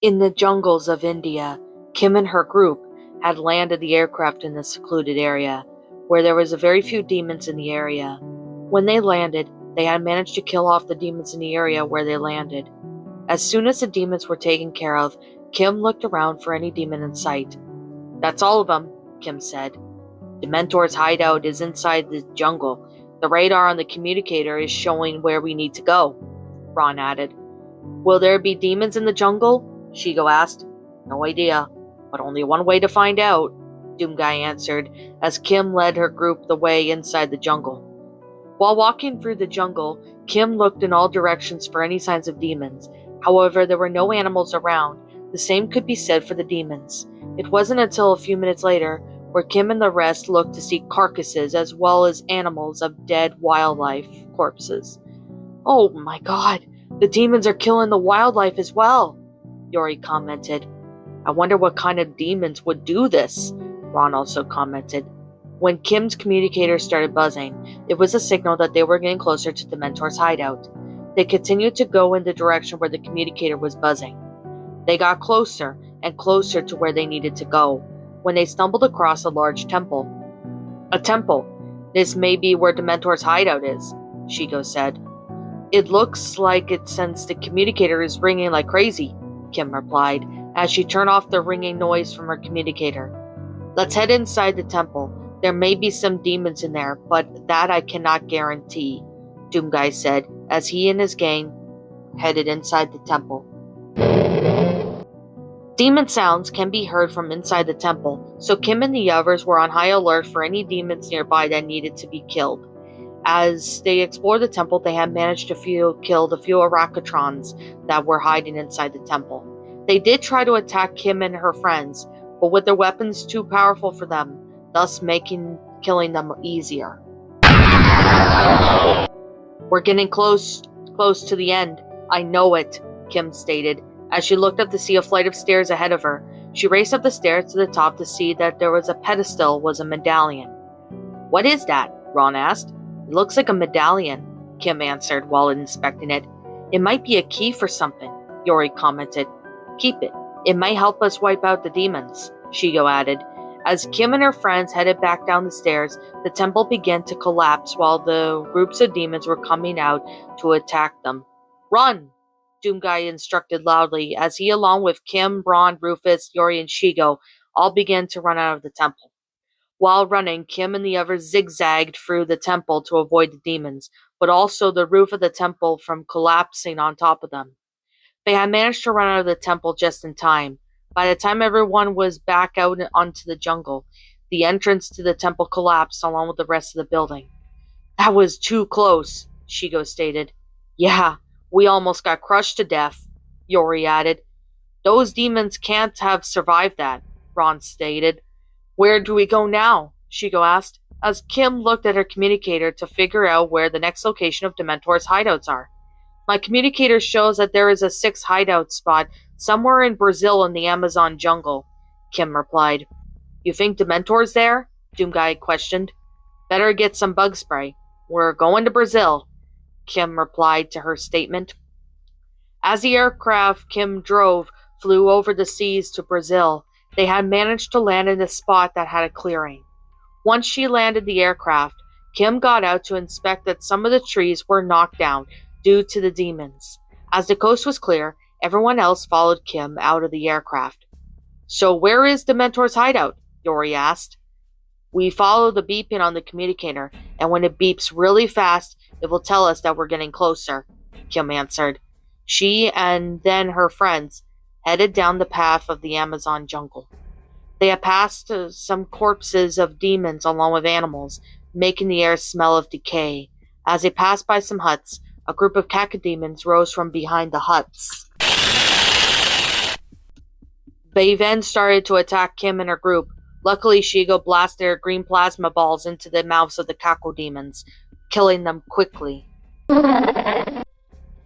In the jungles of India, Kim and her group had landed the aircraft in a secluded area, where there was a very few demons in the area. When they landed, they had managed to kill off the demons in the area where they landed. As soon as the demons were taken care of, Kim looked around for any demon in sight. "That's all of them," Kim said. "Dementor's hideout is inside the jungle. The radar on the communicator is showing where we need to go," Ron added. "Will there be demons in the jungle?" Shigo asked. "No idea, but only one way to find out," Doomguy answered as Kim led her group the way inside the jungle. While walking through the jungle, Kim looked in all directions for any signs of demons. However, there were no animals around. The same could be said for the demons. It wasn't until a few minutes later where Kim and the rest looked to see carcasses as well as animals of dead wildlife corpses. "Oh my god, the demons are killing the wildlife as well," Yori commented. "I wonder what kind of demons would do this," Ron also commented. When Kim's communicator started buzzing, it was a signal that they were getting closer to Dementor's hideout. They continued to go in the direction where the communicator was buzzing. They got closer and closer to where they needed to go, when they stumbled across a large temple. "A temple. This may be where Dementor's hideout is," Shigo said. "It looks like it since the communicator is ringing like crazy," Kim replied, as she turned off the ringing noise from her communicator. "Let's head inside the temple. There may be some demons in there, but that I cannot guarantee," Doomguy said, as he and his gang headed inside the temple. Demon sounds can be heard from inside the temple, so Kim and the others were on high alert for any demons nearby that needed to be killed. As they explored the temple, they had managed to kill a few Arakatrons that were hiding inside the temple. They did try to attack Kim and her friends, but with their weapons too powerful for them, thus making killing them easier. "We're getting close to the end. I know it," Kim stated, as she looked up to see a flight of stairs ahead of her. She raced up the stairs to the top to see that there was a pedestal was a medallion. "What is that?" Ron asked. "It looks like a medallion," Kim answered while inspecting it. "It might be a key for something," Yori commented. "Keep it. It might help us wipe out the demons," Shigo added. As Kim and her friends headed back down the stairs, the temple began to collapse while the groups of demons were coming out to attack them. "Run!" Doomguy instructed loudly as he, along with Kim, Braun, Rufus, Yori, and Shigo, all began to run out of the temple. While running, Kim and the others zigzagged through the temple to avoid the demons, but also the roof of the temple from collapsing on top of them. They had managed to run out of the temple just in time. By the time everyone was back out onto the jungle, the entrance to the temple collapsed along with the rest of the building. "That was too close," Shigo stated. "Yeah, we almost got crushed to death," Yori added. "Those demons can't have survived that," Ron stated. "Where do we go now?" Shigo asked, as Kim looked at her communicator to figure out where the next location of Dementor's hideouts are. "My communicator shows that there is a 6th hideout spot somewhere in Brazil in the Amazon jungle," Kim replied. "You think Dementor's there?" Doomguy questioned. "Better get some bug spray. We're going to Brazil," Kim replied to her statement. As the aircraft Kim drove flew over the seas to Brazil, they had managed to land in a spot that had a clearing. Once she landed the aircraft, Kim got out to inspect that some of the trees were knocked down due to the demons. As the coast was clear, everyone else followed Kim out of the aircraft. "So where is Dementor's hideout?" Yori asked. "We follow the beeping on the communicator, and when it beeps really fast, it will tell us that we're getting closer," Kim answered. She and then her friends headed down the path of the Amazon jungle. They had passed some corpses of demons along with animals, making the air smell of decay. As they passed by some huts, a group of cacodemons rose from behind the huts. They then started to attack Kim and her group. Luckily, Shigo blasted her green plasma balls into the mouths of the cacodemons, killing them quickly.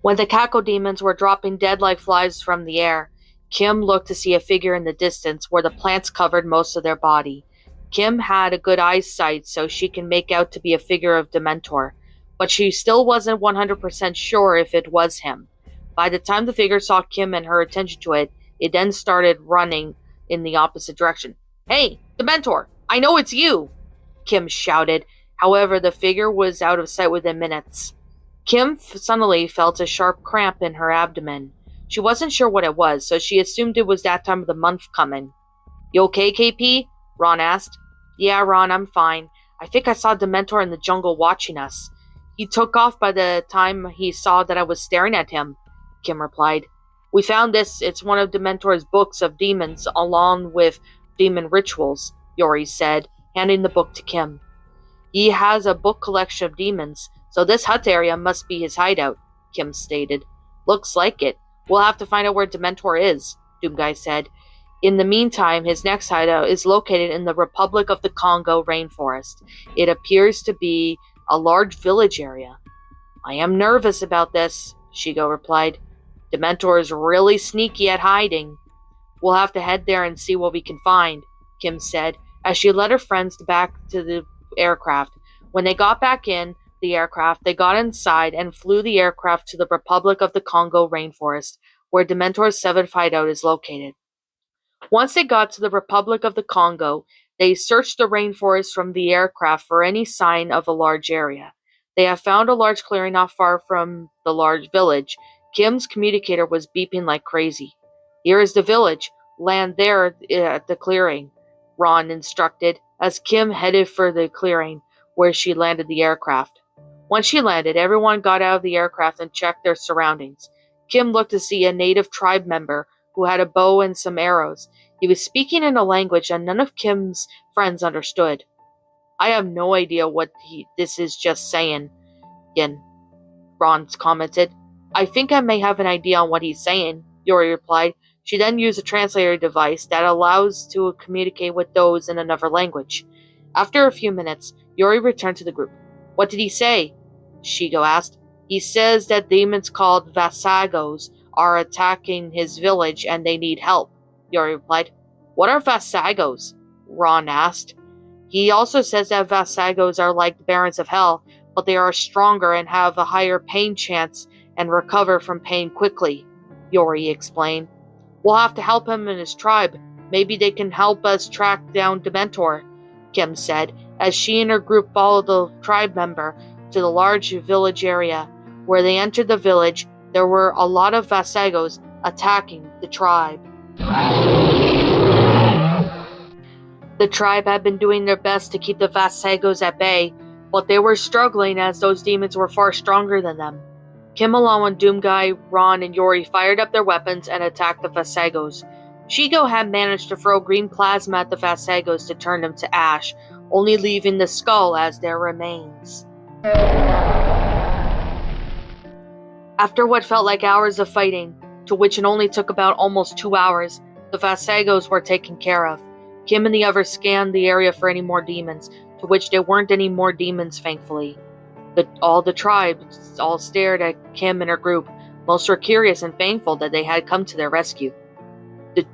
When the cacodemons were dropping dead like flies from the air, Kim looked to see a figure in the distance where the plants covered most of their body. Kim had a good eyesight, so she can make out to be a figure of Dementor, but she still wasn't 100% sure if it was him. By the time the figure saw Kim and her attention to it, It then started running in the opposite direction. "Hey, Dementor! I know it's you!" Kim shouted. However, the figure was out of sight within minutes. Kim suddenly felt a sharp cramp in her abdomen. She wasn't sure what it was, so she assumed it was that time of the month coming. "You okay, KP?" Ron asked. "Yeah, Ron, I'm fine. I think I saw Dementor in the jungle watching us. He took off by the time he saw that I was staring at him," Kim replied. "We found this. It's one of Dementor's books of demons, along with demon rituals," Yori said, handing the book to Kim. "He has a book collection of demons, so this hut area must be his hideout," Kim stated. "Looks like it. We'll have to find out where Dementor is," Doomguy said. "In the meantime, his next hideout is located in the Republic of the Congo rainforest. It appears to be a large village area." "I am nervous about this," Shigo replied. "Dementor is really sneaky at hiding." "We'll have to head there and see what we can find," Kim said, as she led her friends back to the aircraft. When they got back in the aircraft, they got inside and flew the aircraft to the Republic of the Congo rainforest, where Dementor's seventh hideout is located. Once they got to the Republic of the Congo, they searched the rainforest from the aircraft for any sign of a large area. They have found a large clearing not far from the large village. Kim's communicator was beeping like crazy. "Here is the village. Land there at the clearing," Ron instructed, as Kim headed for the clearing, where she landed the aircraft. Once she landed, everyone got out of the aircraft and checked their surroundings. Kim looked to see a native tribe member who had a bow and some arrows. He was speaking in a language that none of Kim's friends understood. "I have no idea what this is just saying," again, Ron commented. "I think I may have an idea on what he's saying," Yori replied. She then used a translator device that allows to communicate with those in another language. After a few minutes, Yori returned to the group. "What did he say?" Shigo asked. "He says that demons called Vasagos are attacking his village and they need help," Yori replied. "What are Vasagos?" Ron asked. "He also says that Vasagos are like the Barons of Hell, but they are stronger and have a higher pain chance and recover from pain quickly," Yori explained. "We'll have to help him and his tribe. Maybe they can help us track down Dementor," Kim said, as she and her group followed the tribe member to the large village area. Where they entered the village, there were a lot of Vasagos attacking the tribe. The tribe had been doing their best to keep the Vasagos at bay, but they were struggling as those demons were far stronger than them. Kim, along with Doomguy, Ron, and Yori fired up their weapons and attacked the Vasagos. Shigo had managed to throw green plasma at the Vasagos to turn them to ash, only leaving the skull as their remains. After what felt like hours of fighting, to which it only took about almost 2 hours, the Vasagos were taken care of. Kim and the others scanned the area for any more demons, to which there weren't any more demons, thankfully. All the tribes all stared at Kim and her group. Most were curious and thankful that they had come to their rescue. The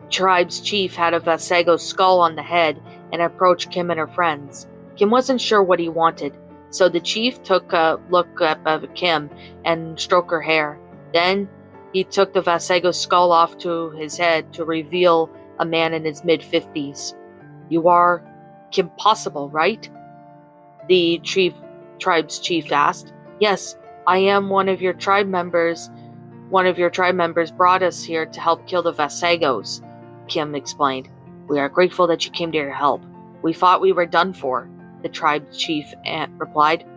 tribe's chief had a Vasago skull on the head and approached Kim and her friends. Kim wasn't sure what he wanted, so the chief took a look at Kim and stroked her hair. Then he took the Vasago skull off to his head to reveal a man in his mid-50s. "You are Kim Possible, right?" The tribe's chief asked. "Yes, I am one of your tribe members. One of your tribe members brought us here to help kill the Vasagos," Kim explained. "We are grateful that you came to your help. We thought we were done for," the tribe chief replied.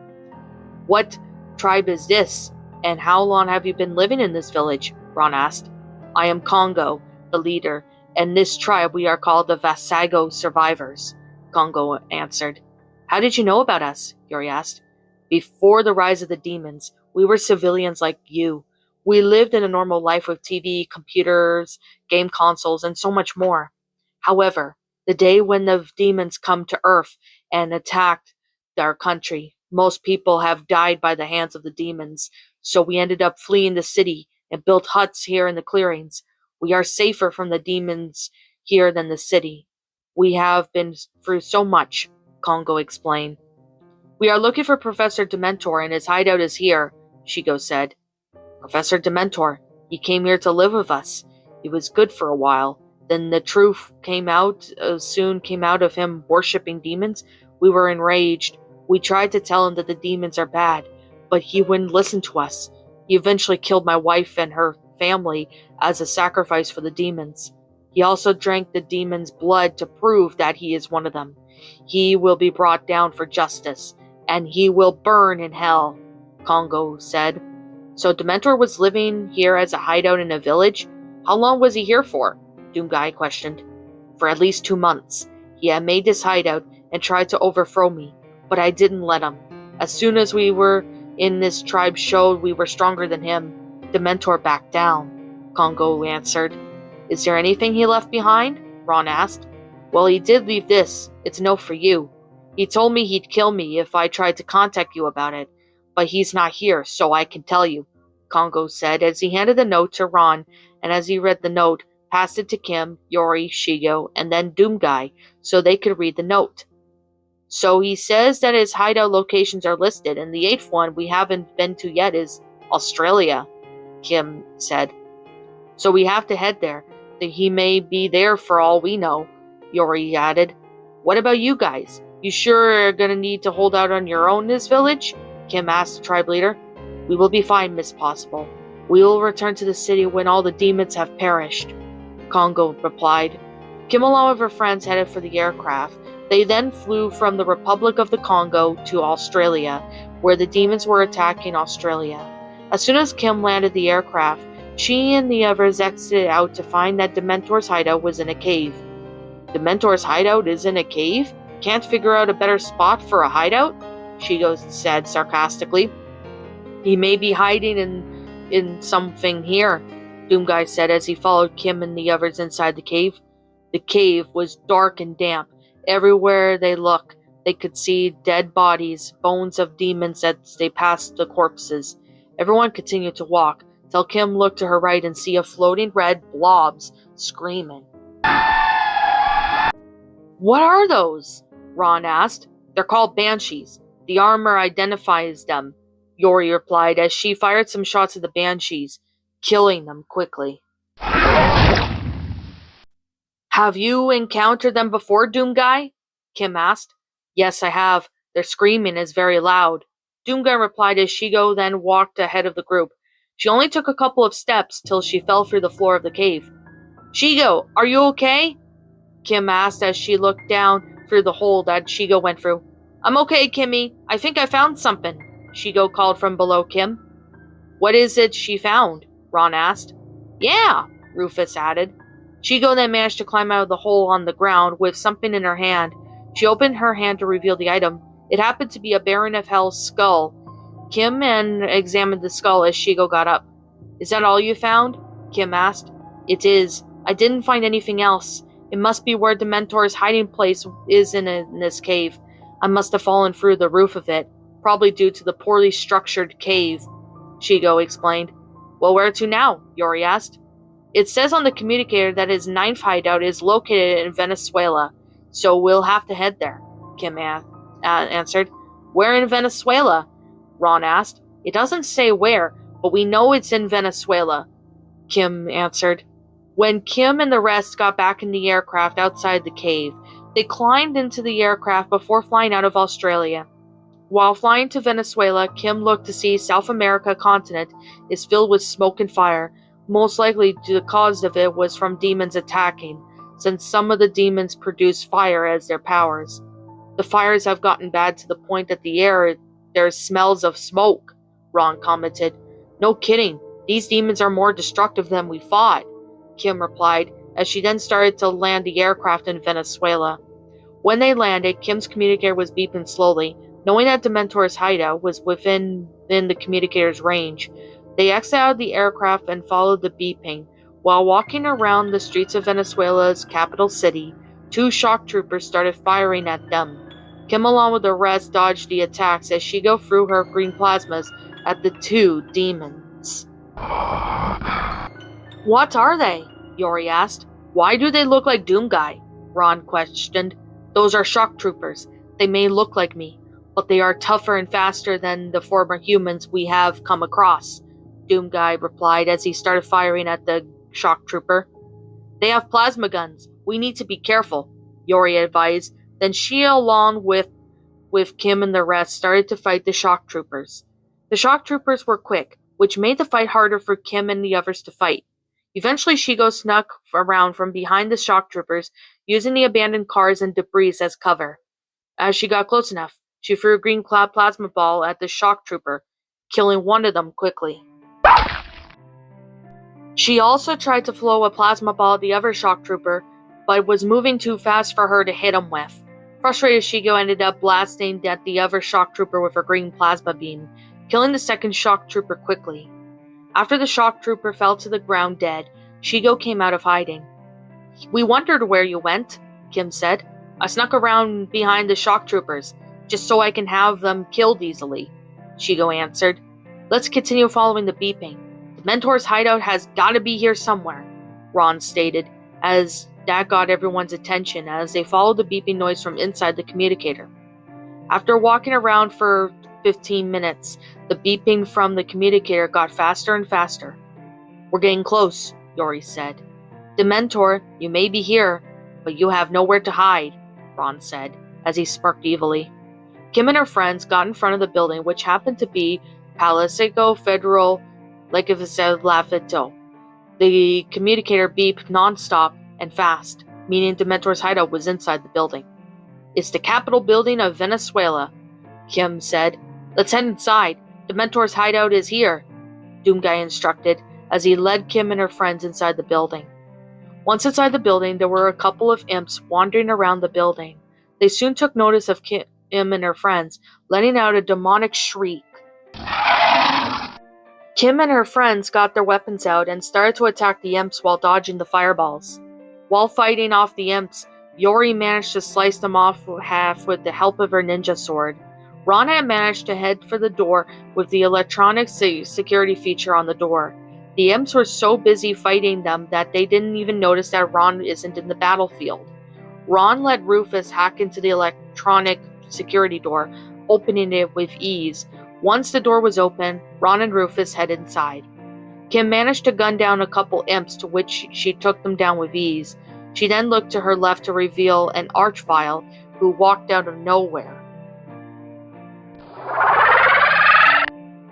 "What tribe is this, and how long have you been living in this village?" Ron asked. "I am Congo, the leader, and this tribe we are called the Vasago Survivors," Congo answered. "How did you know about us?" Yori asked. "Before the rise of the demons, we were civilians like you. We lived in a normal life with TV, computers, game consoles, and so much more. However, the day when the demons come to Earth and attacked our country, most people have died by the hands of the demons, so we ended up fleeing the city and built huts here in the clearings. We are safer from the demons here than the city. We have been through so much," Congo explained. "We are looking for Professor Dementor, and his hideout is here," Shigo said. "Professor Dementor, he came here to live with us. He was good for a while. Then the truth soon came out of him worshipping demons. We were enraged. We tried to tell him that the demons are bad, but he wouldn't listen to us. He eventually killed my wife and her family as a sacrifice for the demons. He also drank the demons' blood to prove that he is one of them. He will be brought down for justice, and he will burn in hell, Congo said. So Dementor was living here as a hideout in a village? How long was he here for? Doomguy questioned. For at least 2 months. He had made this hideout and tried to overthrow me, but I didn't let him. As soon as we were in this tribe showed we were stronger than him, Dementor backed down, Congo answered. Is there anything he left behind? Ron asked. Well, he did leave this. It's a note for you. He told me he'd kill me if I tried to contact you about it, but he's not here, so I can tell you, Congo said as he handed the note to Ron, and as he read the note, passed it to Kim, Yori, Shigo, and then Doomguy, so they could read the note. So he says that his hideout locations are listed, and the 8th one we haven't been to yet is Australia, Kim said. So we have to head there. He may be there for all we know, Yori added. What about you guys? You sure are gonna need to hold out on your own in this village? Kim asked the tribe leader. We will be fine, Miss Possible. We will return to the city when all the demons have perished, Congo replied. Kim along with her friends headed for the aircraft. They then flew from the Republic of the Congo to Australia, where the demons were attacking Australia. As soon as Kim landed the aircraft, she and the others exited out to find that Dementor's hideout was in a cave. Dementor's hideout is in a cave? Can't figure out a better spot for a hideout? Shigo said sarcastically. He may be hiding in something here, Doomguy said as he followed Kim and the others inside the cave. The cave was dark and damp. Everywhere they looked, they could see dead bodies, bones of demons as they passed the corpses. Everyone continued to walk, till Kim looked to her right and see a floating red blobs screaming. What are those? Ron asked. They're called banshees. The armor identifies them, Yori replied as she fired some shots at the banshees, killing them quickly. Have you encountered them before, Doomguy? Kim asked. Yes, I have. Their screaming is very loud. Doomguy replied as Shigo then walked ahead of the group. She only took a couple of steps till she fell through the floor of the cave. Shigo, are you okay? Kim asked as she looked down through the hole that Shigo went through. I'm okay, Kimmy. I think I found something, Shigo called from below Kim. What is it she found? Ron asked. Yeah, Rufus added. Shigo then managed to climb out of the hole on the ground with something in her hand. She opened her hand to reveal the item. It happened to be a Baron of Hell's skull. Kim examined the skull as Shigo got up. Is that all you found? Kim asked. It is. I didn't find anything else. It must be where Dementor's hiding place is in this cave. I must have fallen through the roof of it, probably due to the poorly structured cave, Shigo explained. Well, where to now? Yori asked. It says on the communicator that his 9th hideout is located in Venezuela, so we'll have to head there, Kim answered. Where in Venezuela? Ron asked. It doesn't say where, but we know it's in Venezuela, Kim answered. When Kim and the rest got back in the aircraft outside the cave, they climbed into the aircraft before flying out of Australia. While flying to Venezuela, Kim looked to see South America continent is filled with smoke and fire. Most likely the cause of it was from demons attacking, since some of the demons produce fire as their powers. The fires have gotten bad to the point that there's smells of smoke, Ron commented. No kidding, these demons are more destructive than we thought, Kim replied, as she then started to land the aircraft in Venezuela. When they landed, Kim's communicator was beeping slowly. Knowing that Dementor's hideout was within the communicator's range, they exited out of the aircraft and followed the beeping. While walking around the streets of Venezuela's capital city, 2 shock troopers started firing at them. Kim, along with the rest, dodged the attacks as Shigo threw her green plasmas at the 2 demons. What are they? Yori asked. Why do they look like Doomguy? Ron questioned. Those are shock troopers. They may look like me, but they are tougher and faster than the former humans we have come across, Doomguy replied as he started firing at the shock trooper. They have plasma guns. We need to be careful, Yori advised. Then she, along with Kim and the rest, started to fight the shock troopers. The shock troopers were quick, which made the fight harder for Kim and the others to fight. Eventually, Shigo snuck around from behind the shock troopers, using the abandoned cars and debris as cover. As she got close enough, she threw a green cloud plasma ball at the shock trooper, killing one of them quickly. She also tried to throw a plasma ball at the other shock trooper, but was moving too fast for her to hit him with. Frustrated, Shigo ended up blasting at the other shock trooper with her green plasma beam, killing the second shock trooper quickly. After the shock trooper fell to the ground dead, Shigo came out of hiding. We wondered where you went, Kim said. I snuck around behind the shock troopers, just so I can have them killed easily, Shigo answered. Let's continue following the beeping. The Mentor's hideout has gotta be here somewhere, Ron stated, as that got everyone's attention as they followed the beeping noise from inside the communicator. After walking around for 15 minutes, the beeping from the communicator got faster and faster. We're getting close, Yori said. Dementor, you may be here, but you have nowhere to hide, Ron said, as he smirked evilly. Kim and her friends got in front of the building, which happened to be Palacio Federal Lafito. The communicator beeped non-stop and fast, meaning Dementor's hideout was inside the building. It's the Capitol building of Venezuela, Kim said. Let's head inside. Dementor's hideout is here, Doomguy instructed, as he led Kim and her friends inside the building. Once inside the building, there were a couple of imps wandering around the building. They soon took notice of Kim and her friends, letting out a demonic shriek. Kim and her friends got their weapons out and started to attack the imps while dodging the fireballs. While fighting off the imps, Yori managed to slice them off half with the help of her ninja sword. Ron had managed to head for the door with the electronic security feature on the door. The imps were so busy fighting them that they didn't even notice that Ron isn't in the battlefield. Ron let Rufus hack into the electronic security door, opening it with ease. Once the door was open, Ron and Rufus headed inside. Kim managed to gun down a couple imps, to which she took them down with ease. She then looked to her left to reveal an archvile who walked out of nowhere.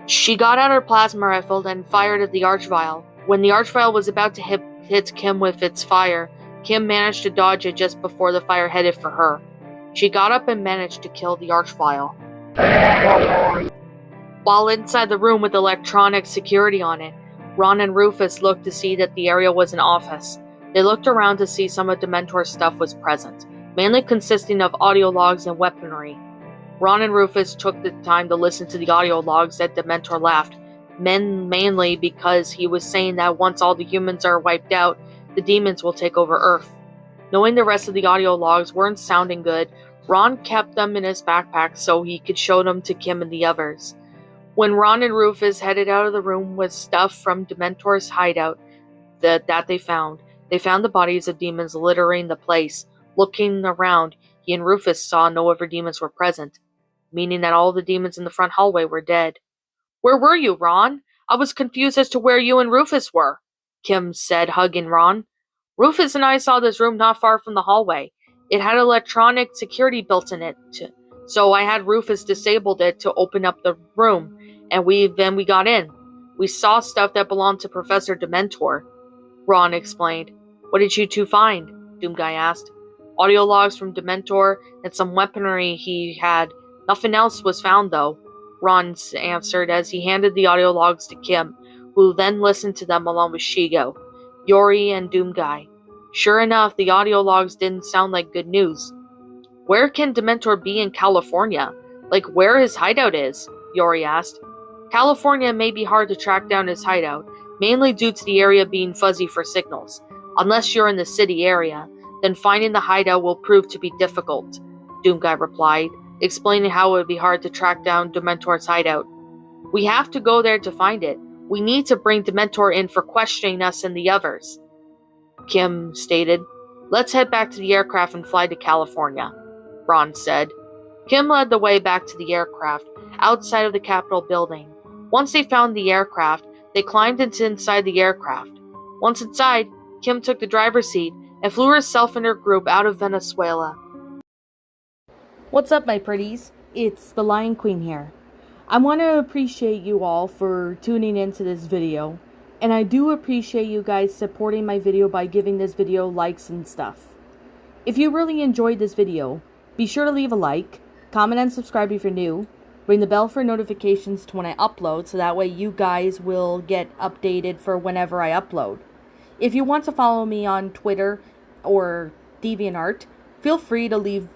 She got out her plasma rifle and fired at the archvile. When the archvile was about to hit Kim with its fire, Kim managed to dodge it just before the fire headed for her. She got up and managed to kill the archvile. While inside the room with electronic security on it, Ron and Rufus looked to see that the area was an office. They looked around to see some of Dementor's stuff was present, mainly consisting of audio logs and weaponry. Ron and Rufus took the time to listen to the audio logs that Dementor left, mainly because he was saying that once all the humans are wiped out, the demons will take over Earth. Knowing the rest of the audio logs weren't sounding good, Ron kept them in his backpack so he could show them to Kim and the others. When Ron and Rufus headed out of the room with stuff from Dementor's hideout that they found the bodies of demons littering the place. Looking around, he and Rufus saw no other demons were present, meaning that all the demons in the front hallway were dead. Where were you, Ron? I was confused as to where you and Rufus were, Kim said, hugging Ron. Rufus and I saw this room not far from the hallway. It had electronic security built in it, so I had Rufus disabled it to open up the room, and we got in. We saw stuff that belonged to Professor Dementor, Ron explained. What did you two find? Doomguy asked. Audio logs from Dementor and some weaponry he had. Nothing else was found, though, Ron answered as he handed the audio logs to Kim, who then listened to them along with Shigo, Yori, and Doomguy. Sure enough, the audio logs didn't sound like good news. Where can Dementor be in California? Like where his hideout is? Yori asked. California may be hard to track down his hideout, mainly due to the area being fuzzy for signals. Unless you're in the city area, then finding the hideout will prove to be difficult, Doomguy replied, explaining how it would be hard to track down Dementor's hideout. We have to go there to find it. We need to bring Dementor in for questioning us and the others, Kim stated. Let's head back to the aircraft and fly to California, Ron said. Kim led the way back to the aircraft, outside of the Capitol building. Once they found the aircraft, they climbed inside the aircraft. Once inside, Kim took the driver's seat and flew herself and her group out of Venezuela. What's up, my pretties? It's the Lion Queen here. I want to appreciate you all for tuning into this video, and I do appreciate you guys supporting my video by giving this video likes and stuff. If you really enjoyed this video, be sure to leave a like, comment and subscribe if you're new, ring the bell for notifications to when I upload so that way you guys will get updated for whenever I upload. If you want to follow me on Twitter or DeviantArt, feel free to leave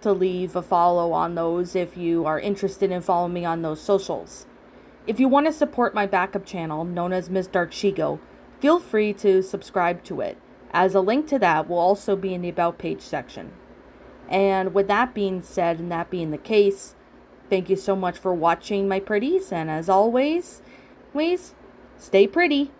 a follow on those if you are interested in following me on those socials. If you want to support my backup channel, known as Ms. Dark Shigo, feel free to subscribe to it, as a link to that will also be in the About page section. And with that being said, and that being the case, thank you so much for watching, my pretties, and as always, please stay pretty.